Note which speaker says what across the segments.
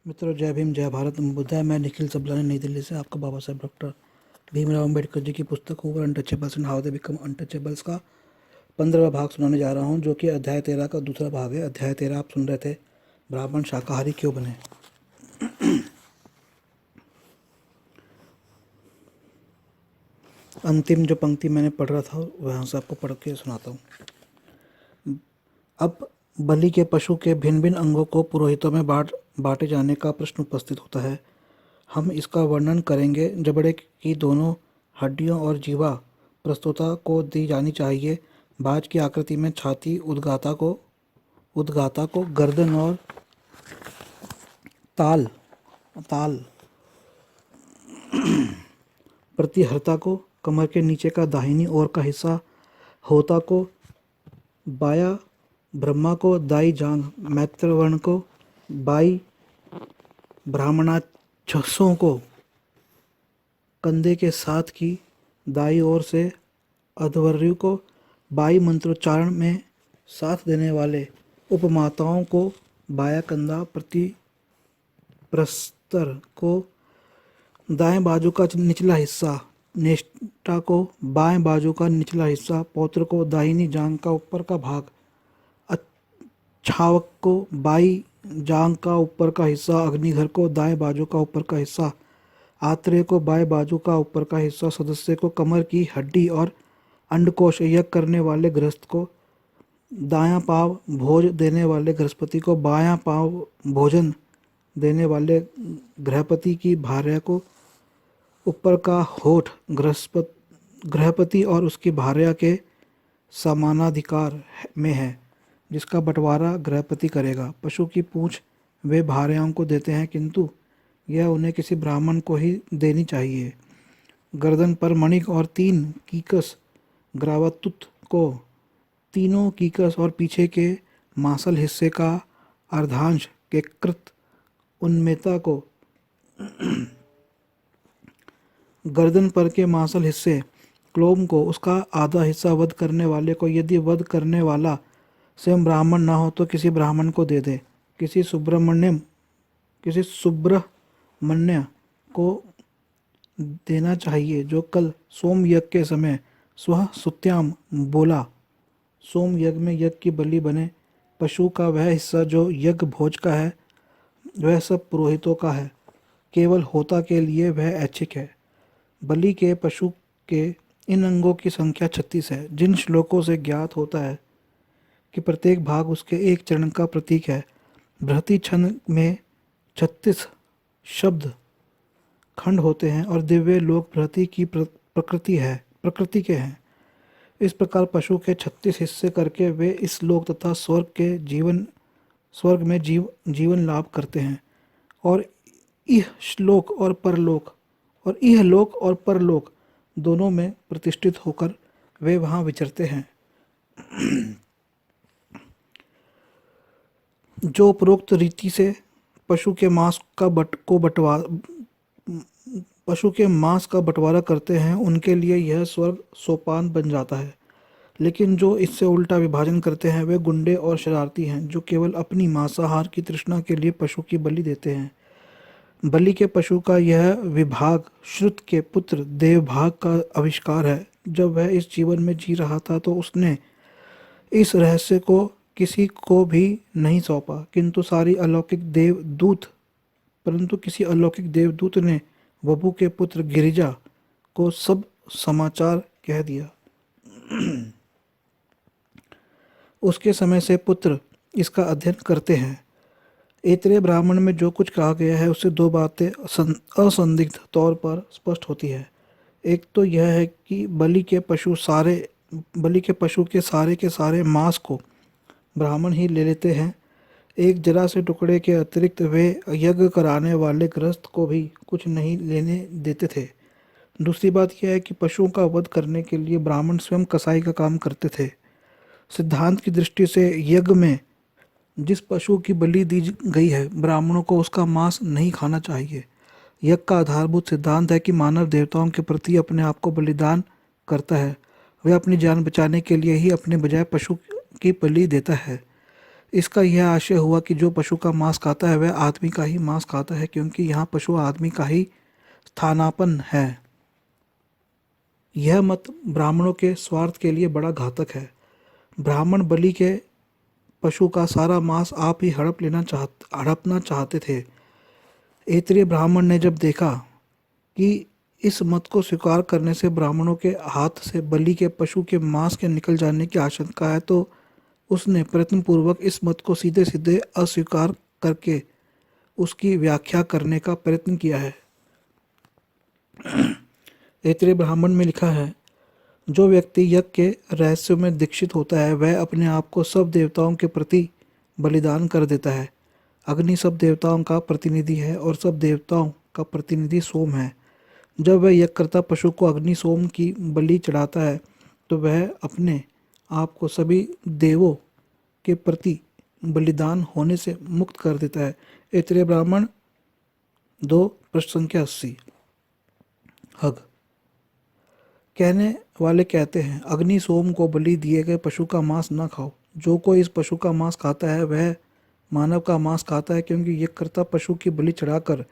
Speaker 1: मित्रों, जय भीम, जय भारत, बुद्धाय। मैं निखिल सबलानी, नई दिल्ली से आपका बाबा साहब डॉक्टर भीमराव अम्बेडकर जी की पुस्तक who untouchables and how they become untouchables का 15वां भाग सुनाने जा रहा हूँ, जो कि अध्याय 13 का दूसरा भाग है। अध्याय 13 आप सुन रहे थे, ब्राह्मण शाकाहारी क्यों बने। अंतिम जो पंक्ति मैंने पढ़ रहा था वहाँ से आपको पढ़ के सुनाता हूँ। अब बलि के पशु के भिन्न भिन्न अंगों को पुरोहितों में बांटे जाने का प्रश्न उपस्थित होता है। हम इसका वर्णन करेंगे। जबड़े की दोनों हड्डियों और जीवा प्रस्तुता को दी जानी चाहिए। बाज की आकृति में छाती, उद्गाता को गर्दन और ताल ताल प्रतिहर्ता को कमर के नीचे का दाहिनी ओर का हिस्सा, होता को बाया, ब्रह्मा को दाई जांग, मैत्रवर्ण को बाई, ब्राह्मणाक्षसों को कंधे के साथ की दाई ओर से, अध्वर्यु को बाई मंत्रोच्चारण में साथ देने वाले उपमाताओं को बाया कंधा, प्रस्तर को दाएं बाजू का निचला हिस्सा, नेष्टा को बाएं बाजू का निचला हिस्सा, पौत्र को दाहिनी जांघ का ऊपर का भाग, अच्छावक को बाई जांघ का ऊपर का हिस्सा, अग्निधर को दाएं बाजू का ऊपर का हिस्सा, आत्रेय को बाएं बाजू का ऊपर का हिस्सा, सदस्य को कमर की हड्डी और अंडकोश, यज्ञ करने वाले गृहस्थ को दायां पांव, भोज देने वाले गृहस्पति को बायां पांव, भोजन देने वाले गृहपति की भार्या को ऊपर का होठ गृहपति और उसकी भार्या के समानाधिकार में है, जिसका बंटवारा गृहपति करेगा। पशु की पूंछ वे भार्याओं को देते हैं, किंतु यह उन्हें किसी ब्राह्मण को ही देनी चाहिए। गर्दन पर मणिक और 3 कीकस ग्रावतुत को, तीनों कीकस और पीछे के मांसल हिस्से का अर्धांश के कृत उन्मेता को, गर्दन पर के मांसल हिस्से क्लोम को उसका आधा हिस्सा वध करने वाले को, यदि वध करने वाला स्वयं ब्राह्मण न हो तो किसी ब्राह्मण को दे दे। किसी सुब्रह्मण्य को देना चाहिए, जो कल सोम यज्ञ के समय स्वः सुत्याम बोला। सोम यज्ञ में यज्ञ की बलि बने। पशु का वह हिस्सा जो यज्ञ भोज का है, वह सब पुरोहितों का है, केवल होता के लिए वह ऐच्छिक है। बलि के पशु के इन अंगों की संख्या 36 है। जिन श्लोकों से ज्ञात होता है कि प्रत्येक भाग उसके एक चरण का प्रतीक है, बृहति छंद में 36 शब्द खंड होते हैं और दिव्य लोक बृहति की प्रकृति के हैं। इस प्रकार पशु के 36 हिस्से करके वे इस लोक तथा स्वर्ग में जीवन लाभ करते हैं, और इह लोक और परलोक दोनों में प्रतिष्ठित होकर वे वहाँ विचरते हैं। जो उपरोक्त रीति से पशु के मांस का बंटवारा करते हैं, उनके लिए यह स्वर्ग सोपान बन जाता है। लेकिन जो इससे उल्टा विभाजन करते हैं, वे गुंडे और शरारती हैं, जो केवल अपनी मांसाहार की तृष्णा के लिए पशु की बलि देते हैं। बलि के पशु का यह विभाग श्रुत के पुत्र देवभाग का आविष्कार है। जब वह इस जीवन में जी रहा था तो उसने इस रहस्य को किसी को भी नहीं सौंपा, किंतु किसी अलौकिक देवदूत ने वपु के पुत्र गिरिजा को सब समाचार कह दिया। उसके समय से पुत्र इसका अध्ययन करते हैं। ऐतरेय ब्राह्मण में जो कुछ कहा गया है, उससे 2 बातें असंदिग्ध तौर पर स्पष्ट होती है। एक तो यह है कि बलि के पशु के सारे मांस को ब्राह्मण ही ले लेते हैं। एक जरा से टुकड़े के अतिरिक्त वे यज्ञ कराने वाले गृहस्थ को भी कुछ नहीं लेने देते थे। दूसरी बात यह है कि पशुओं का वध करने के लिए ब्राह्मण स्वयं कसाई का काम करते थे। सिद्धांत की दृष्टि से यज्ञ में जिस पशु की बलि दी गई है, ब्राह्मणों को उसका मांस नहीं खाना चाहिए। यज्ञ का आधारभूत सिद्धांत है कि मानव देवताओं के प्रति अपने आप को बलिदान करता है। वह अपनी जान बचाने के लिए ही अपने बजाय पशु की बलि देता है। इसका यह आशय हुआ कि जो पशु का मांस खाता है वह आदमी का ही मांस खाता है, क्योंकि यहाँ पशु आदमी का ही स्थानापन्न है। यह मत ब्राह्मणों के स्वार्थ के लिए बड़ा घातक है। ब्राह्मण बलि के पशु का सारा मांस आप ही हड़पना चाहते थे। ऐत्रेय ब्राह्मण ने जब देखा कि इस मत को स्वीकार करने से ब्राह्मणों के हाथ से बलि के पशु के मांस के निकल जाने की आशंका है, तो उसने प्रयत्नपूर्वक इस मत को सीधे सीधे अस्वीकार करके उसकी व्याख्या करने का प्रयत्न किया है। ऐत्रेय ब्राह्मण में लिखा है, जो व्यक्ति यज्ञ के रहस्य में दीक्षित होता है वह अपने आप को सब देवताओं के प्रति बलिदान कर देता है। अग्नि सब देवताओं का प्रतिनिधि है और सब देवताओं का प्रतिनिधि सोम है। जब वह यज्ञकर्ता पशु को अग्नि सोम की बलि चढ़ाता है तो वह अपने आप को सभी देवों के प्रति बलिदान होने से मुक्त कर देता है। ऐत्रेय ब्राह्मण 2 प्रश्न संख्या 80। हग कहने वाले कहते हैं, अग्नि सोम को बलि दिए गए पशु का मांस न खाओ। जो कोई इस पशु का मांस खाता है वह मानव का मांस खाता है, क्योंकि यज्ञकर्ता पशु की बलि चढ़ाकर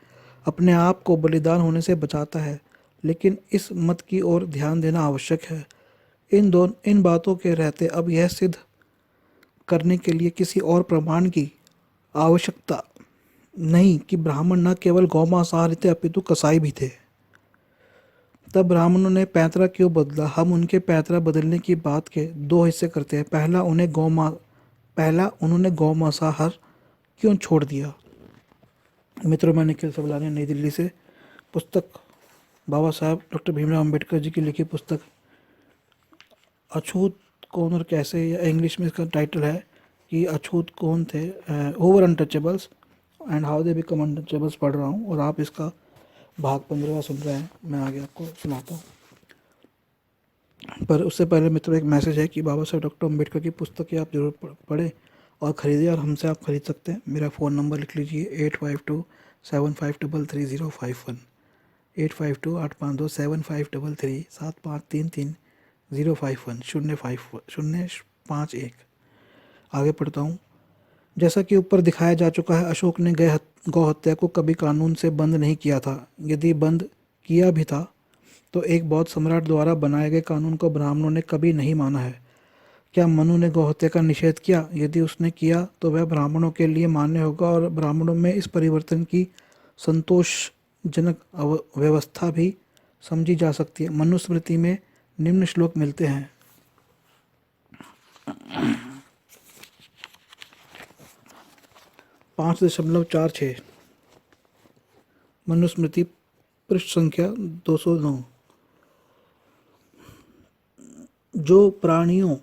Speaker 1: अपने आप को बलिदान होने से बचाता है। लेकिन इस मत की ओर ध्यान देना आवश्यक है। इन बातों के रहते अब यह सिद्ध करने के लिए किसी और प्रमाण की आवश्यकता नहीं कि ब्राह्मण न केवल गौमांसाहारी थे अपितु कसाई भी थे। तब ब्राह्मणों ने पैंतरा क्यों बदला? हम उनके पैंतरा बदलने की बात के 2 हिस्से करते हैं। पहला, उन्होंने गौमांसाहार क्यों छोड़ दिया। मित्रों, मैं निखिल सबलानी, नई दिल्ली से। पुस्तक बाबा साहब डॉक्टर भीमराव अम्बेडकर जी की लिखी पुस्तक अछूत कौन और कैसे, या इंग्लिश में इसका टाइटल है कि अछूत कौन थे, over untouchables and how they become untouchables पढ़ रहा हूँ, और आप इसका भाग 15 सुन रहे हैं। मैं आगे आपको सुनाता हूँ। पर उससे पहले मित्रों एक मैसेज है कि बाबा साहब डॉक्टर अम्बेडकर की पुस्तकें आप जरूर पढ़ें और ख़रीदें, और हमसे आप खरीद सकते हैं। मेरा फ़ोन नंबर लिख लीजिए 8527533051, 8528527533, 7533 051 आगे पढ़ता हूँ। जैसा कि ऊपर दिखाया जा चुका है, अशोक ने गौ हत्या को कभी कानून से बंद नहीं किया था। यदि बंद किया भी था तो एक बौद्ध सम्राट द्वारा बनाए गए कानून को ब्राह्मणों ने कभी नहीं माना है। क्या मनु ने गौ हत्या का निषेध किया? यदि उसने किया तो वह ब्राह्मणों के लिए मान्य होगा, और ब्राह्मणों में इस परिवर्तन की संतोषजनक व्यवस्था भी समझी जा सकती है। मनुस्मृति में निम्न श्लोक मिलते हैं। 5.46 मनुस्मृति पृष्ठ संख्या 209। जो प्राणियों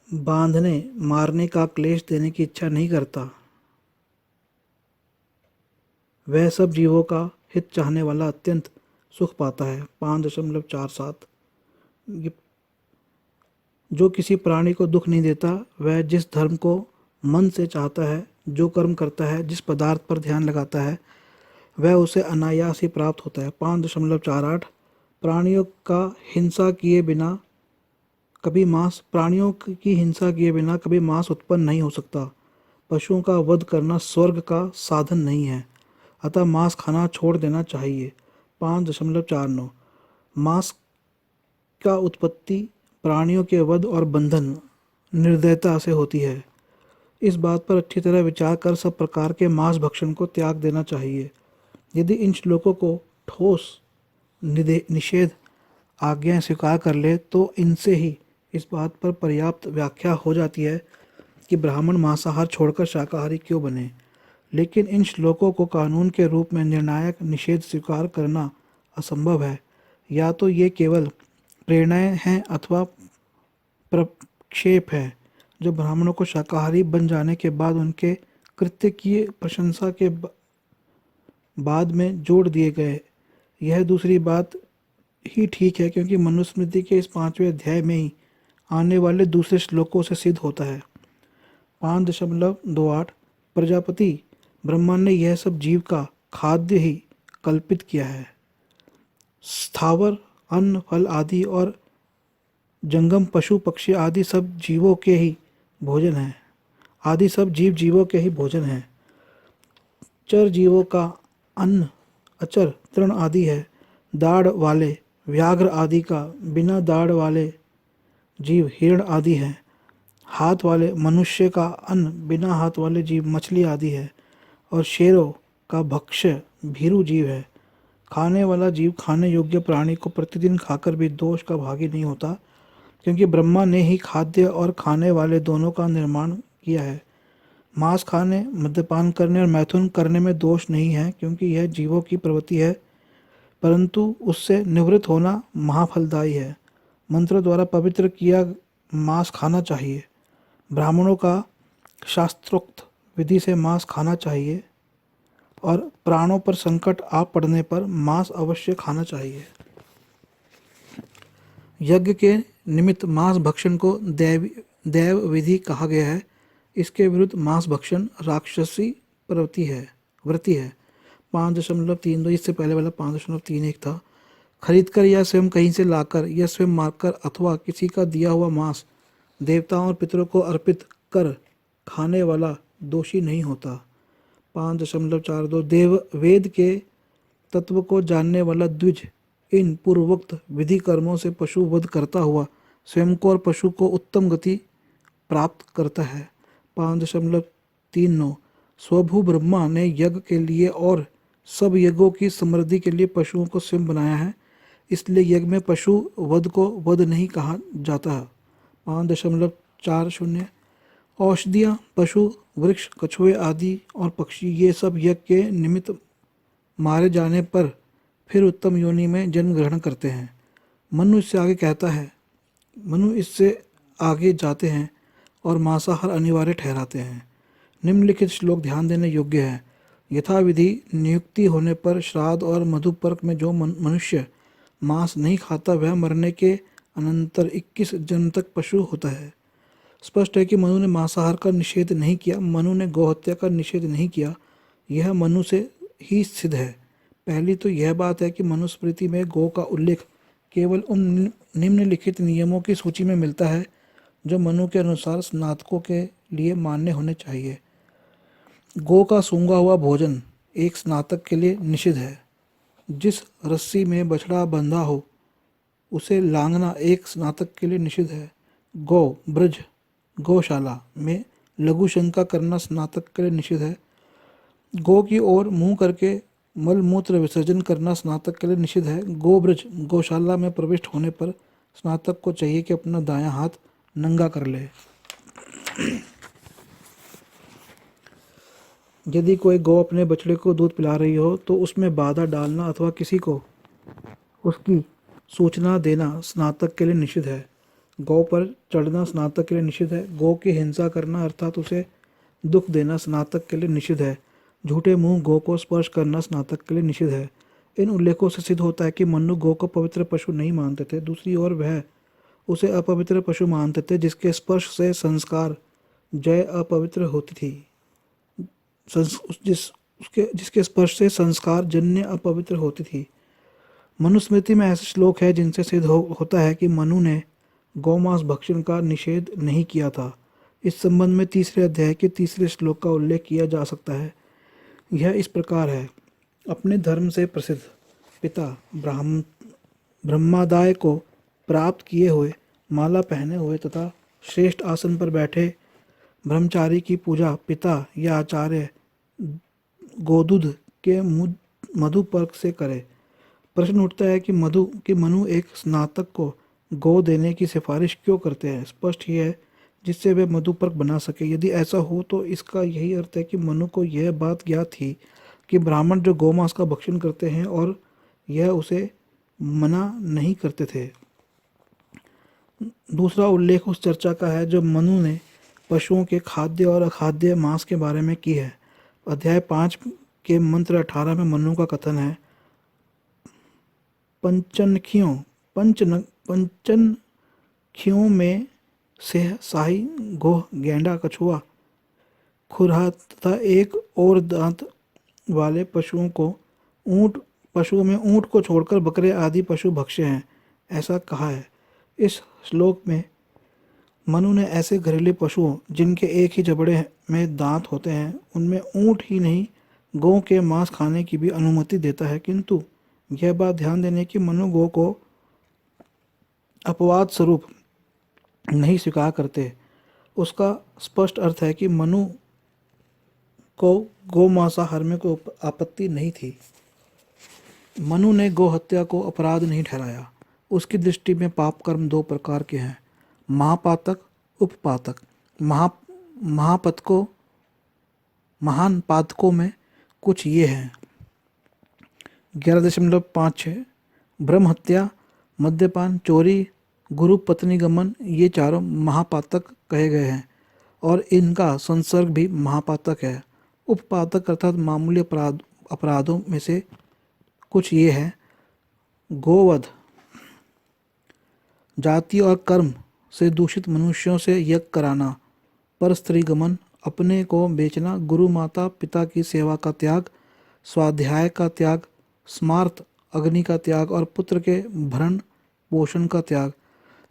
Speaker 1: बांधने मारने का क्लेश देने की इच्छा नहीं करता वह सब जीवों का हित चाहने वाला अत्यंत सुख पाता है। 5.47 जो किसी प्राणी को दुख नहीं देता वह जिस धर्म को मन से चाहता है, जो कर्म करता है, जिस पदार्थ पर ध्यान लगाता है, वह उसे अनायास ही प्राप्त होता है। 5.48 प्राणियों की हिंसा किए बिना कभी मांस उत्पन्न नहीं हो सकता। पशुओं का वध करना स्वर्ग का साधन नहीं है, अतः मांस खाना छोड़ देना चाहिए। 5.49 मांस का उत्पत्ति प्राणियों के वध और बंधन निर्दयता से होती है। इस बात पर अच्छी तरह विचार कर सब प्रकार के मांस भक्षण को त्याग देना चाहिए। यदि इन श्लोकों को ठोस निषेध आज्ञाएं स्वीकार कर ले तो इनसे ही इस बात पर पर्याप्त व्याख्या हो जाती है कि ब्राह्मण मांसाहार छोड़कर शाकाहारी क्यों बने। लेकिन इन श्लोकों को कानून के रूप में निर्णायक निषेध स्वीकार करना असंभव है। या तो ये केवल प्रेरणाएं हैं अथवा प्रक्षेप है जो ब्राह्मणों को शाकाहारी बन जाने के बाद उनके कृत्य की प्रशंसा के बाद में जोड़ दिए गए। यह दूसरी बात ही ठीक है, क्योंकि मनुस्मृति के इस 5वें अध्याय में ही आने वाले दूसरे श्लोकों से सिद्ध होता है। 5.28 प्रजापति ब्रह्मा ने यह सब जीव का खाद्य ही कल्पित किया है। स्थावर अन्न फल आदि और जंगम पशु पक्षी आदि सब जीवों के ही भोजन है। आदि सब जीव जीवों के ही भोजन हैं। चर जीवों का अन्न अचर तृण आदि है। दाढ़ वाले व्याघ्र आदि का, बिना दाढ़ वाले जीव हिरण आदि हैं। हाथ वाले मनुष्य का अन्न, बिना हाथ वाले जीव मछली आदि है। और शेरों का भक्ष्य भीरू जीव है। खाने वाला जीव खाने योग्य प्राणी को प्रतिदिन खाकर भी दोष का भागी नहीं होता, क्योंकि ब्रह्मा ने ही खाद्य और खाने वाले दोनों का निर्माण किया है। मांस खाने, मद्यपान करने और मैथुन करने में दोष नहीं है, क्योंकि यह जीवों की प्रवृत्ति है, परंतु उससे निवृत्त होना महाफलदायी है। मंत्र द्वारा पवित्र किया मांस खाना चाहिए। ब्राह्मणों का शास्त्रोक्त विधि से मांस खाना चाहिए और प्राणों पर संकट आ पड़ने पर मांस अवश्य खाना चाहिए। यज्ञ के निमित्त मांस भक्षण को दैव विधि कहा गया है। इसके विरुद्ध मांस भक्षण राक्षसी वृत्ति है। 5.32, इससे पहले वाला 5.31 था। खरीदकर या स्वयं कहीं से लाकर या स्वयं मारकर अथवा किसी का दिया हुआ मांस देवताओं और पितरों को अर्पित कर खाने वाला दोषी नहीं होता। 5.42 देव वेद के तत्व को जानने वाला द्विज इन पूर्वोक्त विधि कर्मों से पशु वध करता हुआ स्वयं को और पशु को उत्तम गति प्राप्त करता है। 5.39 स्वभू ब्रह्मा ने यज्ञ के लिए और सब यज्ञों की समृद्धि के लिए पशुओं को स्वयं बनाया है, इसलिए यज्ञ में पशु वध को वध नहीं कहा जाता। 5.40 औषधियाँ, पशु, वृक्ष, कछुए आदि और पक्षी, ये सब यज्ञ के निमित्त मारे जाने पर फिर उत्तम योनि में जन्म ग्रहण करते हैं। मनु इससे आगे जाते हैं और मांसाहार अनिवार्य ठहराते हैं। निम्नलिखित श्लोक ध्यान देने योग्य है। यथाविधि नियुक्ति होने पर श्राद्ध और मधुपर्क में जो मनुष्य मांस नहीं खाता वह मरने के अनंतर 21 जन्म तक पशु होता है। स्पष्ट है कि मनु ने मांसाहार का निषेध नहीं किया, मनु ने गौहत्या का निषेध नहीं किया। यह मनु से ही सिद्ध है। पहली तो यह बात है कि मनुस्मृति में गौ का उल्लेख केवल उन निम्नलिखित नियमों की सूची में मिलता है जो मनु के अनुसार स्नातकों के लिए मान्य होने चाहिए। गौ का सूंघा हुआ भोजन एक स्नातक के लिए निषिद्ध है। जिस रस्सी में बछड़ा बंधा हो उसे लांघना एक स्नातक के लिए निषिद्ध है। गौ ब्रज गौशाला में लघु शंका करना स्नातक के लिए निषिद्ध है। गौ की ओर मुंह करके मल मूत्र विसर्जन करना स्नातक के लिए निषिद्ध है। गोब्रज गौशाला में प्रविष्ट होने पर स्नातक को चाहिए कि अपना दायां हाथ नंगा कर ले। यदि कोई गौ अपने बछड़े को दूध पिला रही हो तो उसमें बाधा डालना अथवा किसी को उसकी सूचना देना स्नातक के लिए निषिद्ध है। गौ पर चढ़ना स्नातक के लिए निषिद्ध है। गौ की हिंसा करना अर्थात उसे दुख देना स्नातक के लिए निषिद्ध है। झूठे मुंह गौ को स्पर्श करना स्नातक के लिए निषिद्ध है। इन उल्लेखों से सिद्ध होता है कि मनु गौ को पवित्र पशु नहीं मानते थे। दूसरी ओर वह उसे अपवित्र पशु मानते थे जिसके स्पर्श से संस्कार जय अपवित्र होती थी। जिसके स्पर्श से संस्कार जन्य अपवित्र होती थी। मनुस्मृति में ऐसे श्लोक है जिनसे सिद्ध होता है कि मनु ने गौमांस भक्षण का निषेध नहीं किया था। इस संबंध में तीसरे अध्याय के तीसरे श्लोक का उल्लेख किया जा सकता है। यह इस प्रकार है। अपने धर्म से प्रसिद्ध पिता ब्रह्मादाय को प्राप्त किए हुए, माला पहने हुए तथा श्रेष्ठ आसन पर बैठे ब्रह्मचारी की पूजा पिता या आचार्य गोदूध के मधुपर्क से करे। प्रश्न उठता है कि मनु एक स्नातक को गौ देने की सिफारिश क्यों करते हैं। स्पष्ट ही है जिससे वे मधुपर्क बना सके। यदि ऐसा हो तो इसका यही अर्थ है कि मनु को यह बात ज्ञात थी कि ब्राह्मण जो गौमांस का भक्षण करते हैं और यह उसे मना नहीं करते थे। दूसरा उल्लेख उस चर्चा का है जो मनु ने पशुओं के खाद्य और अखाद्य मांस के बारे में की है। अध्याय 5 के मंत्र 18 में मनु का कथन है, पंचनखियों में से शाही, गोह, गेंडा, कछुआ, खुरहा तथा एक और दांत वाले पशुओं में ऊंट को छोड़कर बकरे आदि पशु भक्ष्य हैं, ऐसा कहा है। इस श्लोक में मनु ने ऐसे घरेलू पशुओं जिनके एक ही जबड़े में दांत होते हैं उनमें ऊंट ही नहीं गौ के मांस खाने की भी अनुमति देता है, किंतु यह बात ध्यान देने की मनु गौ को अपवाद स्वरूप नहीं स्वीकार करते। उसका स्पष्ट अर्थ है कि मनु को गौ मांसाहार में कोई आपत्ति नहीं थी। मनु ने गौ हत्या को अपराध नहीं ठहराया। उसकी दृष्टि में पाप कर्म दो प्रकार के हैं, महापातक, उपपातक। महापातकों महान पातकों में कुछ ये हैं: 11.56 ब्रह्म हत्या, मद्यपान, चोरी, गुरु पत्नी गमन, ये चारों महापातक कहे गए हैं और इनका संसर्ग भी महापातक है। उपपातक अर्थात मामूली अपराधों में से कुछ ये हैं: गोवध, जाति और कर्म से दूषित मनुष्यों से यज्ञ कराना, पर स्त्री गमन, अपने को बेचना, गुरु माता पिता की सेवा का त्याग, स्वाध्याय का त्याग, स्मार्त अग्नि का त्याग और पुत्र के भरण पोषण का त्याग।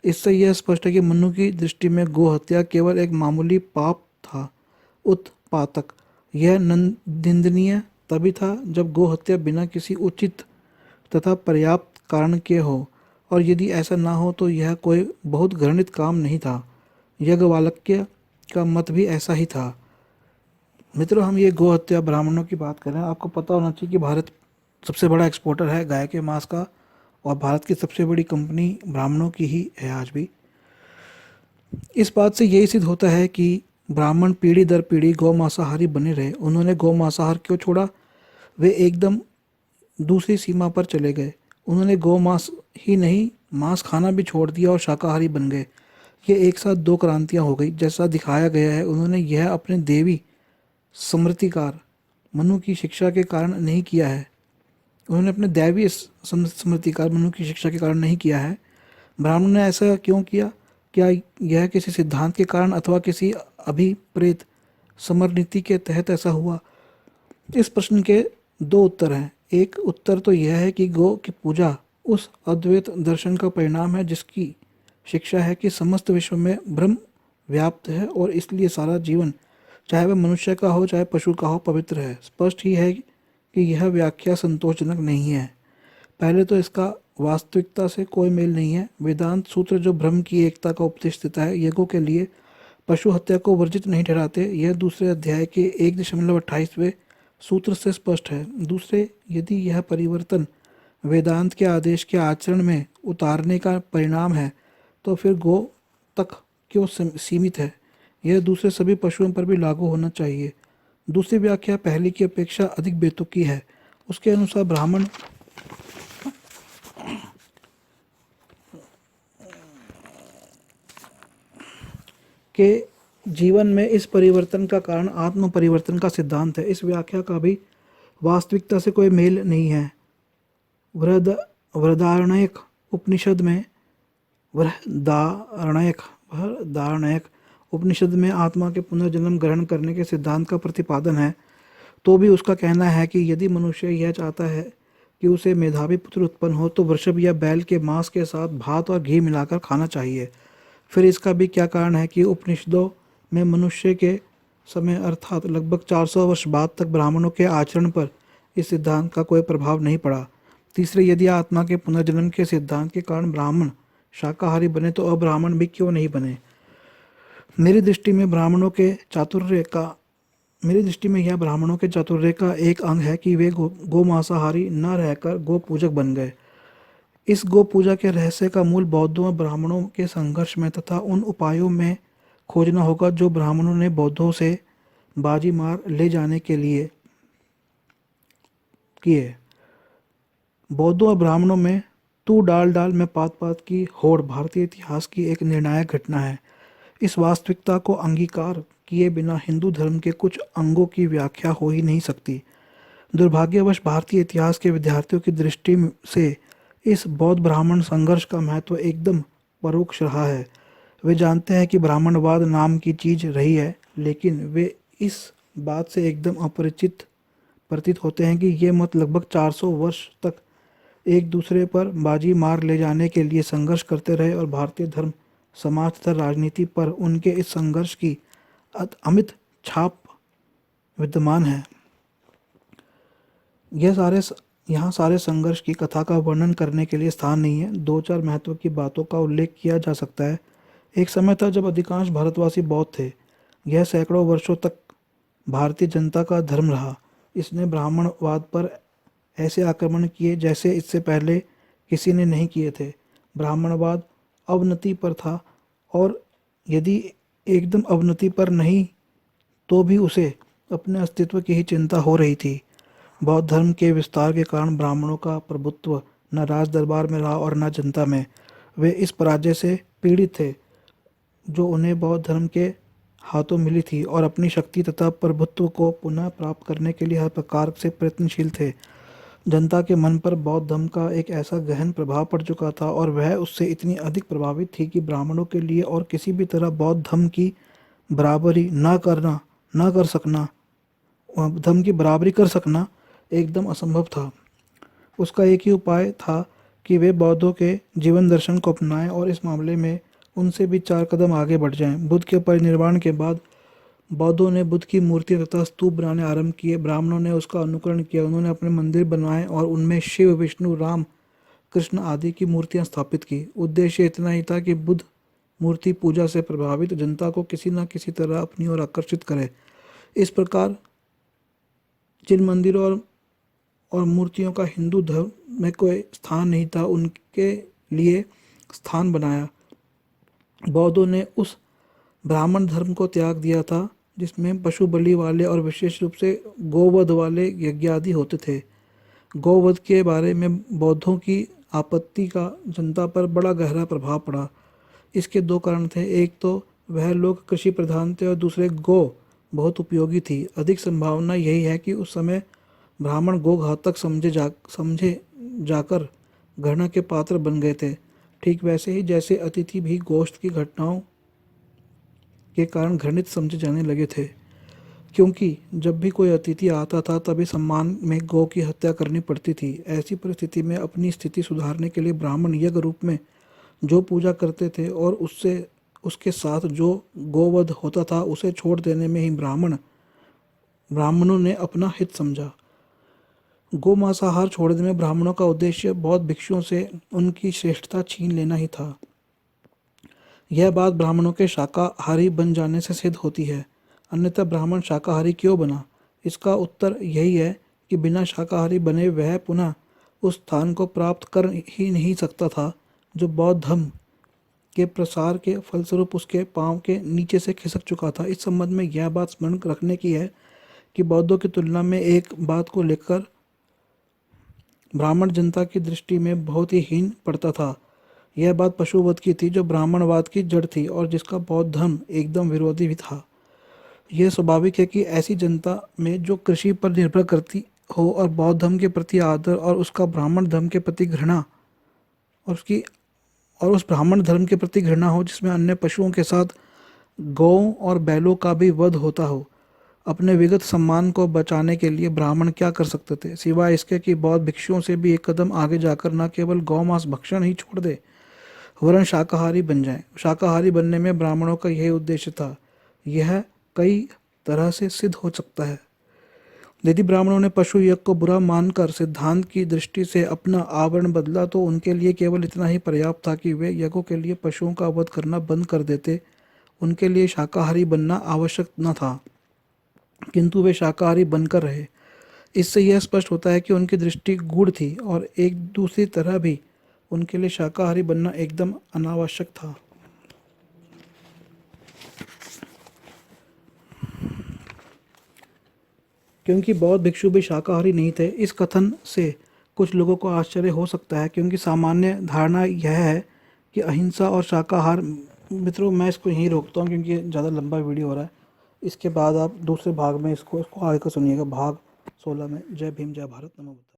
Speaker 1: इससे यह स्पष्ट है कि मनु की दृष्टि में गो हत्या केवल एक मामूली पाप था। उत्पातक, यह निंदनीय तभी था जब गो हत्या बिना किसी उचित तथा पर्याप्त कारण के हो, और यदि ऐसा ना हो तो यह कोई बहुत घृणित काम नहीं था। याज्ञवल्क्य का मत भी ऐसा ही था। मित्रों, हम ये गो हत्या ब्राह्मणों की बात कर रहे हैं। आपको पता होना चाहिए कि भारत सबसे बड़ा एक्सपोर्टर है गाय के मांस का, और भारत की सबसे बड़ी कंपनी ब्राह्मणों की ही है आज भी। इस बात से यही सिद्ध होता है कि ब्राह्मण पीढ़ी दर पीढ़ी गौ मांसाहारी बने रहे। उन्होंने गौ मांसाहार क्यों छोड़ा? वे एकदम दूसरी सीमा पर चले गए। उन्होंने गौ मांस ही नहीं, मांस खाना भी छोड़ दिया और शाकाहारी बन गए। ये एक साथ दो क्रांतियां हो गई। जैसा दिखाया गया है, उन्होंने यह अपने देवी स्मृतिकार मनु की शिक्षा के कारण नहीं किया है। उन्होंने अपने दैवीय स्मृतिकार मनु की शिक्षा के कारण नहीं किया है। ब्राह्मण ने ऐसा क्यों किया? क्या यह किसी सिद्धांत के कारण अथवा किसी अभिप्रेत समरनीति के तहत ऐसा हुआ? इस प्रश्न के दो उत्तर हैं। एक उत्तर तो यह है कि गौ की पूजा उस अद्वैत दर्शन का परिणाम है जिसकी शिक्षा है कि समस्त विश्व में ब्रह्म व्याप्त है और इसलिए सारा जीवन, चाहे वह मनुष्य का हो चाहे पशु का हो, पवित्र है। स्पष्ट ही है कि यह व्याख्या संतोषजनक नहीं है। पहले तो इसका वास्तविकता से कोई मेल नहीं है। वेदांत सूत्र जो ब्रह्म की एकता का उपदेश देता है, यज्ञों के लिए पशु हत्या को वर्जित नहीं ठहराते। यह दूसरे अध्याय के 1.28वें सूत्र से स्पष्ट है। दूसरे, यदि यह परिवर्तन वेदांत के आदेश के आचरण में उतारने का परिणाम है तो फिर गौ तक क्यों सीमित है? यह दूसरे सभी पशुओं पर भी लागू होना चाहिए। दूसरी व्याख्या पहली की अपेक्षा अधिक बेतुकी है। उसके अनुसार ब्राह्मण के जीवन में इस परिवर्तन का कारण आत्म परिवर्तन का सिद्धांत है। इस व्याख्या का भी वास्तविकता से कोई मेल नहीं है। बृहदारण्यक उपनिषद में बृहदारण्यक उपनिषद में आत्मा के पुनर्जन्म ग्रहण करने के सिद्धांत का प्रतिपादन है। तो भी उसका कहना है कि यदि मनुष्य यह चाहता है कि उसे मेधावी पुत्र उत्पन्न हो तो वृषभ या बैल के मांस के साथ भात और घी मिलाकर खाना चाहिए। फिर इसका भी क्या कारण है कि उपनिषदों में मनुष्य के समय अर्थात लगभग 400 वर्ष बाद तक ब्राह्मणों के आचरण पर इस सिद्धांत का कोई प्रभाव नहीं पड़ा। तीसरे, यदि आत्मा के पुनर्जन्म के सिद्धांत के कारण ब्राह्मण शाकाहारी बने तो अब्राह्मण भी क्यों नहीं बने? मेरी दृष्टि में यह ब्राह्मणों के चातुर्य का एक अंग है कि वे गो मांसाहारी न रहकर गो पूजक बन गए। इस गो पूजा के रहस्य का मूल बौद्धों और ब्राह्मणों के संघर्ष में तथा उन उपायों में खोजना होगा जो ब्राह्मणों ने बौद्धों से बाजी मार ले जाने के लिए किए। बौद्धों और ब्राह्मणों में तू डाल डाल में पात पात की होड़ भारतीय इतिहास की एक निर्णायक घटना है। इस वास्तविकता को अंगीकार किए बिना हिंदू धर्म के कुछ अंगों की व्याख्या हो ही नहीं सकती। दुर्भाग्यवश भारतीय इतिहास के विद्यार्थियों की दृष्टि से इस बौद्ध ब्राह्मण संघर्ष का महत्व एकदम परोक्ष रहा है। वे जानते हैं कि ब्राह्मणवाद नाम की चीज रही है, लेकिन वे इस बात से एकदम अपरिचित प्रतीत होते हैं कि ये मत लगभग 400 वर्ष तक एक दूसरे पर बाजी मार ले जाने के लिए संघर्ष करते रहे और भारतीय धर्म, समाज तथा राजनीति पर उनके इस संघर्ष की अमित छाप विद्यमान है। यह सारे यहाँ सारे संघर्ष की कथा का वर्णन करने के लिए स्थान नहीं है। दो चार महत्व की बातों का उल्लेख किया जा सकता है। एक समय था जब अधिकांश भारतवासी बौद्ध थे। यह सैकड़ों वर्षों तक भारतीय जनता का धर्म रहा। इसने ब्राह्मणवाद पर ऐसे आक्रमण किए जैसे इससे पहले किसी ने नहीं किए थे। ब्राह्मणवाद अवनति पर था, और यदि एकदम अवनति पर नहीं तो भी उसे अपने अस्तित्व की ही चिंता हो रही थी। बौद्ध धर्म के विस्तार के कारण ब्राह्मणों का प्रभुत्व न राज दरबार में रहा और न जनता में। वे इस पराजय से पीड़ित थे जो उन्हें बौद्ध धर्म के हाथों मिली थी, और अपनी शक्ति तथा प्रभुत्व को पुनः प्राप्त करने के लिए हर प्रकार से प्रयत्नशील थे। जनता के मन पर बौद्ध धर्म का एक ऐसा गहन प्रभाव पड़ चुका था और वह उससे इतनी अधिक प्रभावित थी कि ब्राह्मणों के लिए और किसी भी तरह बौद्ध धर्म की बराबरी न कर सकना धर्म की बराबरी कर सकना एकदम असंभव था। उसका एक ही उपाय था कि वे बौद्धों के जीवन दर्शन को अपनाएं और इस मामले में उनसे भी 4 कदम आगे बढ़ जाएं। बुद्ध के परिनिर्वाण के बाद बौद्धों ने बुद्ध की मूर्ति तथा स्तूप बनाने आरंभ किए। ब्राह्मणों ने उसका अनुकरण किया। उन्होंने अपने मंदिर बनवाए और उनमें शिव, विष्णु, राम, कृष्ण आदि की मूर्तियां स्थापित की। उद्देश्य इतना ही था कि बुद्ध मूर्ति पूजा से प्रभावित जनता को किसी न किसी तरह अपनी ओर आकर्षित करे। इस प्रकार जिन मंदिरों और मूर्तियों का हिंदू धर्म में कोई स्थान नहीं था, उनके लिए स्थान बनाया। बौद्धों ने उस ब्राह्मण धर्म को त्याग दिया था जिसमें पशु बलि वाले और विशेष रूप से गोवध वाले यज्ञ आदि होते थे। गोवध के बारे में बौद्धों की आपत्ति का जनता पर बड़ा गहरा प्रभाव पड़ा। इसके 2 कारण थे। एक तो वह लोग कृषि प्रधान थे और दूसरे गौ बहुत उपयोगी थी। अधिक संभावना यही है कि उस समय ब्राह्मण गौ घातक समझे जाकर घृणा के पात्र बन गए थे। ठीक वैसे ही जैसे अतिथि भी गोश्त की घटनाओं के कारण घृणित समझे जाने लगे थे, क्योंकि जब भी कोई अतिथि आता था तभी सम्मान में गौ की हत्या करनी पड़ती थी। ऐसी परिस्थिति में अपनी स्थिति सुधारने के लिए ब्राह्मण यज्ञ रूप में जो पूजा करते थे और उसके साथ जो गोवध होता था उसे छोड़ देने में ही ब्राह्मणों ने अपना हित समझा। गौ मांसाहार छोड़ने में ब्राह्मणों का उद्देश्य बौद्ध भिक्षुओं से उनकी श्रेष्ठता छीन लेना ही था। यह बात ब्राह्मणों के शाकाहारी बन जाने से सिद्ध होती है। अन्यथा ब्राह्मण शाकाहारी क्यों बना? इसका उत्तर यही है कि बिना शाकाहारी बने वह पुनः उस स्थान को प्राप्त कर ही नहीं सकता था जो बौद्ध धर्म के प्रसार के फलस्वरूप उसके पांव के नीचे से खिसक चुका था। इस संबंध में यह बात स्मरण रखने की है कि बौद्धों की तुलना में एक बात को लेकर ब्राह्मण जनता की दृष्टि में बहुत ही हीन पड़ता था। यह बात पशुवध की थी जो ब्राह्मणवाद की जड़ थी और जिसका बौद्ध धर्म एकदम विरोधी भी था। यह स्वाभाविक है कि ऐसी जनता में जो कृषि पर निर्भर करती हो और बौद्ध धर्म के प्रति आदर और उसका ब्राह्मण धर्म के प्रति घृणा और उस ब्राह्मण धर्म के प्रति घृणा हो जिसमें अन्य पशुओं के साथ गौओं और बैलों का भी वध होता हो। अपने विगत सम्मान को बचाने के लिए ब्राह्मण क्या कर सकते थे सिवाय इसके कि बौद्ध भिक्षुओं से भी एक कदम आगे जाकर न केवल गौमांस भक्षण ही छोड़ दे वरन शाकाहारी बन जाए। शाकाहारी बनने में ब्राह्मणों का यही उद्देश्य था। यह कई तरह से सिद्ध हो सकता है। यदि ब्राह्मणों ने पशु यज्ञ को बुरा मानकर सिद्धांत की दृष्टि से अपना आवरण बदला तो उनके लिए केवल इतना ही पर्याप्त था कि वे यज्ञों के लिए पशुओं का वध करना बंद कर देते। उनके लिए शाकाहारी बनना आवश्यक न था, किंतु वे शाकाहारी बनकर रहे। इससे यह स्पष्ट होता है कि उनकी दृष्टि गूढ़ थी और एक दूसरी तरह भी उनके लिए शाकाहारी बनना एकदम अनावश्यक था। क्योंकि बौद्ध भिक्षु भी शाकाहारी नहीं थे। इस कथन से कुछ लोगों को आश्चर्य हो सकता है, क्योंकि सामान्य धारणा यह है कि अहिंसा और शाकाहार। मित्रों, मैं इसको यहीं रोकता हूँ क्योंकि ज़्यादा लंबा वीडियो हो रहा है। इसके बाद आप दूसरे भाग में इसको आगे को सुनिएगा, भाग 16 में। जय भीम, जय भारत, नमो बुद्धाय।